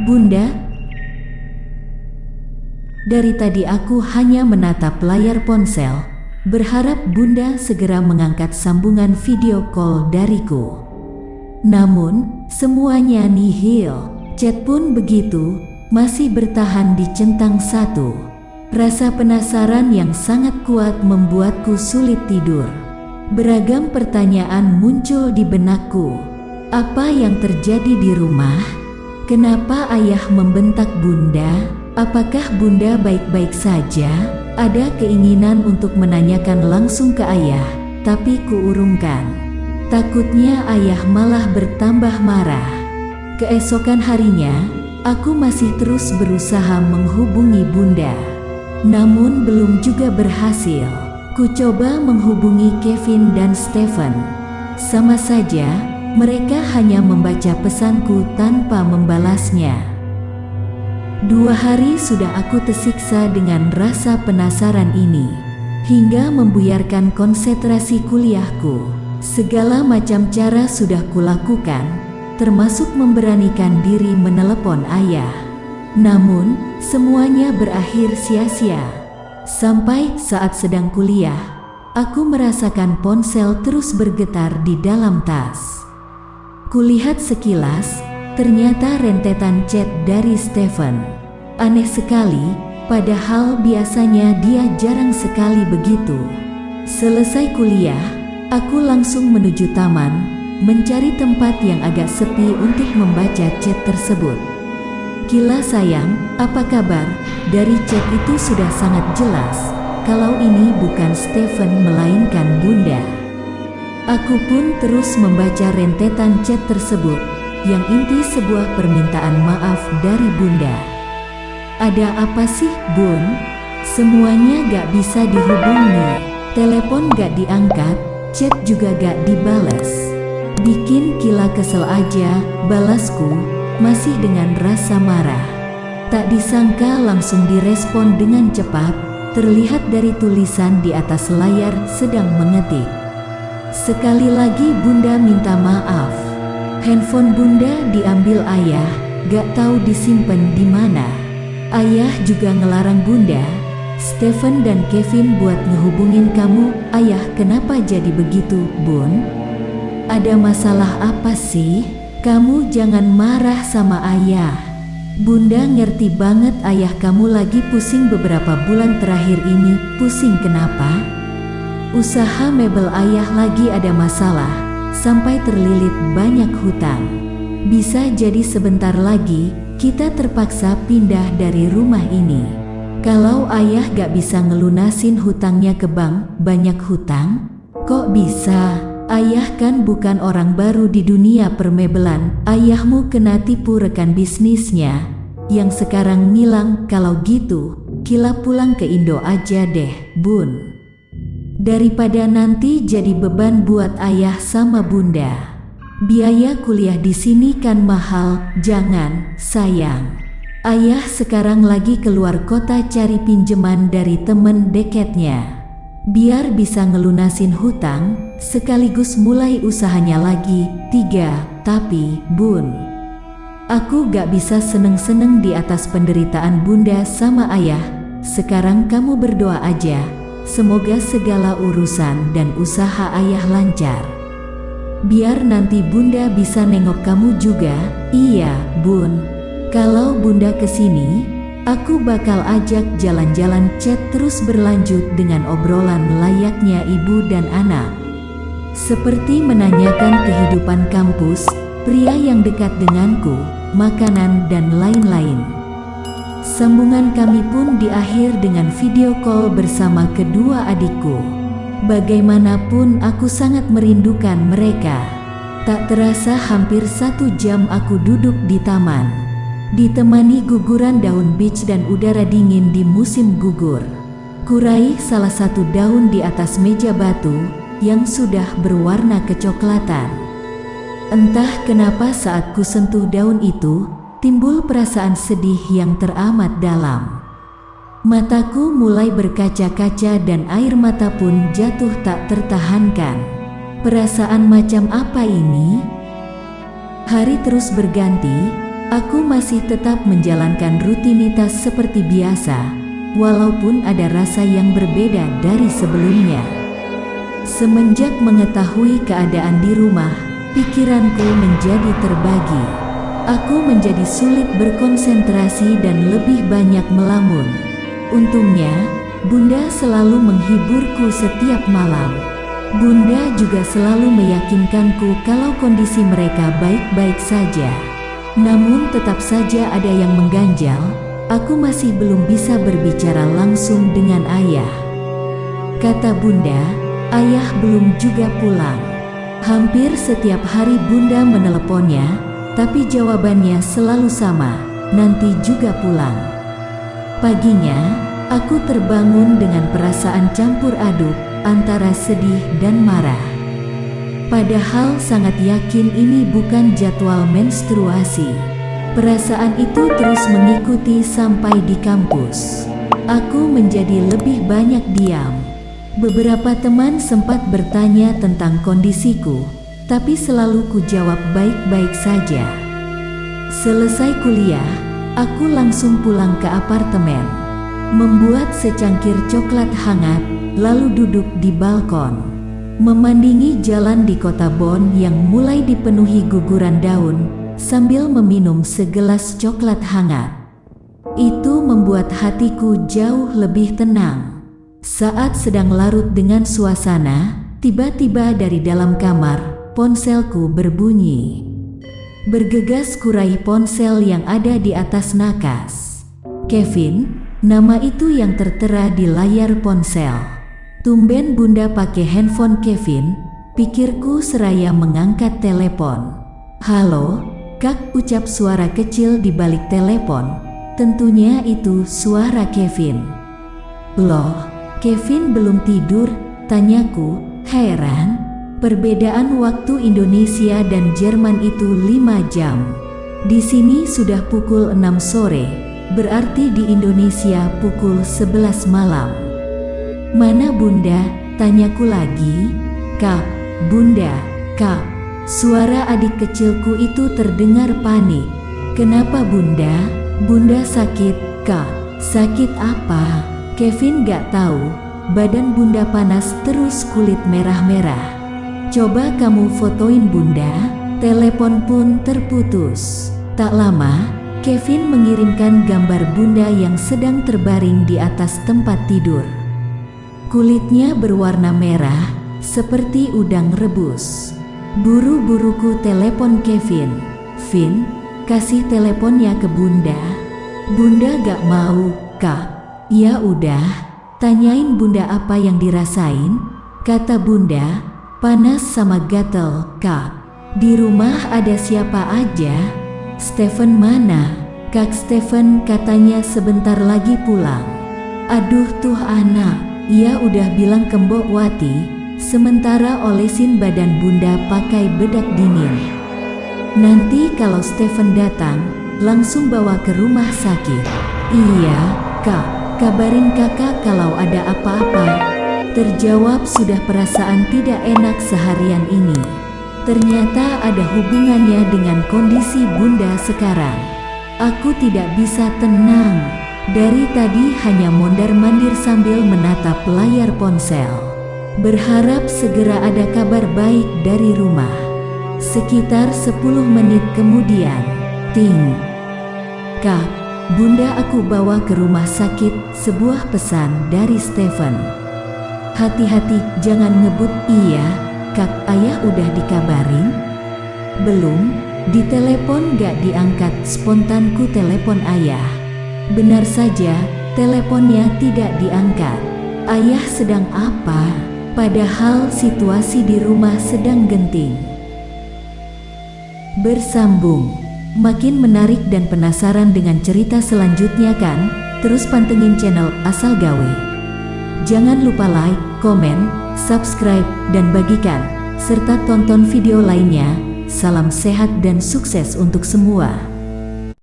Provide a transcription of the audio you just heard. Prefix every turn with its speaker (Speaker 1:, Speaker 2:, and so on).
Speaker 1: Bunda, dari tadi aku hanya menatap layar ponsel, berharap Bunda segera mengangkat sambungan video call dariku. Namun, semuanya nihil. Chat pun begitu, masih bertahan di centang satu. Rasa penasaran yang sangat kuat membuatku sulit tidur. Beragam pertanyaan muncul di benakku. Apa yang terjadi di rumah? Kenapa ayah membentak Bunda? Apakah Bunda baik-baik saja? Ada keinginan untuk menanyakan langsung ke ayah, tapi kuurungkan. Takutnya ayah malah bertambah marah. Keesokan harinya, aku masih terus berusaha menghubungi Bunda. Namun belum juga berhasil. Ku coba menghubungi Kevin dan Stephen. Sama saja, mereka hanya membaca pesanku tanpa membalasnya. 2 hari sudah aku tersiksa dengan rasa penasaran ini, hingga membuyarkan konsentrasi kuliahku. Segala macam cara sudah kulakukan, termasuk memberanikan diri menelepon ayah. Namun, semuanya berakhir sia-sia. Sampai saat sedang kuliah, aku merasakan ponsel terus bergetar di dalam tas. Kulihat sekilas, ternyata rentetan chat dari Stephen. Aneh sekali, padahal biasanya dia jarang sekali begitu. Selesai kuliah, aku langsung menuju taman, mencari tempat yang agak sepi untuk membaca chat tersebut. Gila sayang, apa kabar? Dari chat itu sudah sangat jelas, kalau ini bukan Stephen melainkan Bunda. Aku pun terus membaca rentetan chat tersebut, yang inti sebuah permintaan maaf dari Bunda. Ada apa sih, Bun? Semuanya gak bisa dihubungi. Telepon gak diangkat, chat juga gak dibales. Bikin Kila kesel aja, balasku, masih dengan rasa marah. Tak disangka langsung direspon dengan cepat, terlihat dari tulisan di atas layar sedang mengetik. Sekali lagi Bunda minta maaf. Handphone Bunda diambil ayah, gak tahu disimpan di mana. Ayah juga ngelarang Bunda, Stephen dan Kevin buat ngehubungin kamu. Ayah kenapa jadi begitu, Bun? Ada masalah apa sih? Kamu jangan marah sama ayah. Bunda ngerti banget ayah kamu lagi pusing beberapa bulan terakhir ini. Pusing kenapa? Usaha mebel ayah lagi ada masalah, sampai terlilit banyak hutang. Bisa jadi sebentar lagi kita terpaksa pindah dari rumah ini. Kalau ayah gak bisa ngelunasin hutangnya ke bank, banyak hutang? Kok bisa? Ayah kan bukan orang baru di dunia permebelan. Ayahmu kena tipu rekan bisnisnya, yang sekarang ngilang. Kalau gitu, Kila pulang ke Indo aja deh, Bun. Daripada nanti jadi beban buat ayah sama Bunda. Biaya kuliah di sini kan mahal. Jangan, sayang. Ayah sekarang lagi keluar kota cari pinjaman dari temen deketnya, biar bisa ngelunasin hutang, sekaligus mulai usahanya lagi. 3. Tapi, Bun, aku gak bisa seneng-seneng di atas penderitaan Bunda sama ayah. Sekarang kamu berdoa aja, semoga segala urusan dan usaha ayah lancar. Biar nanti Bunda bisa nengok kamu juga. Iya, Bun. Kalau Bunda kesini, aku bakal ajak jalan-jalan. Chat terus berlanjut dengan obrolan layaknya ibu dan anak. Seperti menanyakan kehidupan kampus, pria yang dekat denganku, makanan dan lain-lain. Sambungan kami pun diakhir dengan video call bersama kedua adikku. Bagaimanapun aku sangat merindukan mereka. Tak terasa hampir 1 jam aku duduk di taman, ditemani guguran daun beach dan udara dingin di musim gugur. Kuraih salah satu daun di atas meja batu yang sudah berwarna kecoklatan. Entah kenapa saat ku sentuh daun itu, timbul perasaan sedih yang teramat dalam. Mataku mulai berkaca-kaca dan air mata pun jatuh tak tertahankan. Perasaan macam apa ini? Hari terus berganti, Aku masih tetap menjalankan rutinitas seperti biasa, walaupun ada rasa yang berbeda dari sebelumnya. Semenjak mengetahui keadaan di rumah, pikiranku menjadi terbagi. Aku menjadi sulit berkonsentrasi dan lebih banyak melamun. Untungnya, Bunda selalu menghiburku setiap malam. Bunda juga selalu meyakinkanku kalau kondisi mereka baik-baik saja. Namun tetap saja ada yang mengganjal, aku masih belum bisa berbicara langsung dengan ayah. Kata Bunda, ayah belum juga pulang. Hampir setiap hari Bunda meneleponnya, tapi jawabannya selalu sama, nanti juga pulang. Paginya, aku terbangun dengan perasaan campur aduk antara sedih dan marah. Padahal sangat yakin ini bukan jadwal menstruasi. Perasaan itu terus mengikuti sampai di kampus. Aku menjadi lebih banyak diam. Beberapa teman sempat bertanya tentang kondisiku, tapi selalu ku jawab baik-baik saja. Selesai kuliah, aku langsung pulang ke apartemen, membuat secangkir coklat hangat, lalu duduk di balkon. Memandingi jalan di kota Bonn yang mulai dipenuhi guguran daun, sambil meminum segelas coklat hangat. Itu membuat hatiku jauh lebih tenang. Saat sedang larut dengan suasana, tiba-tiba dari dalam kamar, ponselku berbunyi. Bergegas kurai ponsel yang ada di atas nakas. Kevin, nama itu yang tertera di layar ponsel. Tumben Bunda pakai handphone Kevin, pikirku seraya mengangkat telepon. Halo, Kak, ucap suara kecil di balik telepon. Tentunya itu suara Kevin. Loh, Kevin belum tidur? Tanyaku, heran. Perbedaan waktu Indonesia dan Jerman itu 5 jam. Di sini sudah pukul 6 sore, berarti di Indonesia pukul 11 malam. Mana Bunda? Tanyaku lagi. Kak, Bunda, Kak. Suara adik kecilku itu terdengar panik. Kenapa Bunda? Bunda sakit, Kak. Sakit apa? Kevin gak tahu. Badan Bunda panas terus kulit merah-merah. Coba kamu fotoin Bunda. Telepon pun terputus. Tak lama, Kevin mengirimkan gambar Bunda yang sedang terbaring di atas tempat tidur. Kulitnya berwarna merah, seperti udang rebus. Buru-buruku telepon Kevin. Vin, kasih teleponnya ke Bunda. Bunda gak mau, Kak. Ya udah, tanyain Bunda apa yang dirasain. Kata Bunda, panas sama gatel, Kak. Di rumah ada siapa aja? Stephen mana? Kak Stephen katanya sebentar lagi pulang. Aduh tuh anak. Ia udah bilang ke Mbok Wati, sementara olesin badan Bunda pakai bedak dingin. Nanti kalau Stephen datang, langsung bawa ke rumah sakit. Iya, Kak, kabarin kakak kalau ada apa-apa. Terjawab sudah perasaan tidak enak seharian ini. Ternyata ada hubungannya dengan kondisi Bunda sekarang. Aku tidak bisa tenang. Dari tadi hanya mondar-mandir sambil menatap layar ponsel. Berharap segera ada kabar baik dari rumah. Sekitar 10 menit kemudian, ting. Kak, Bunda aku bawa ke rumah sakit, sebuah pesan dari Stephen. Hati-hati, jangan ngebut. Iya, Kak, ayah udah dikabarin? Belum, di telepon gak diangkat, spontanku telepon ayah. Benar saja, teleponnya tidak diangkat. Ayah sedang apa? Padahal situasi di rumah sedang genting. Bersambung. Makin menarik dan penasaran dengan cerita selanjutnya kan? Terus pantengin channel Asal Gawe. Jangan lupa like, komen, subscribe, dan bagikan, serta tonton video lainnya. Salam sehat dan sukses untuk semua.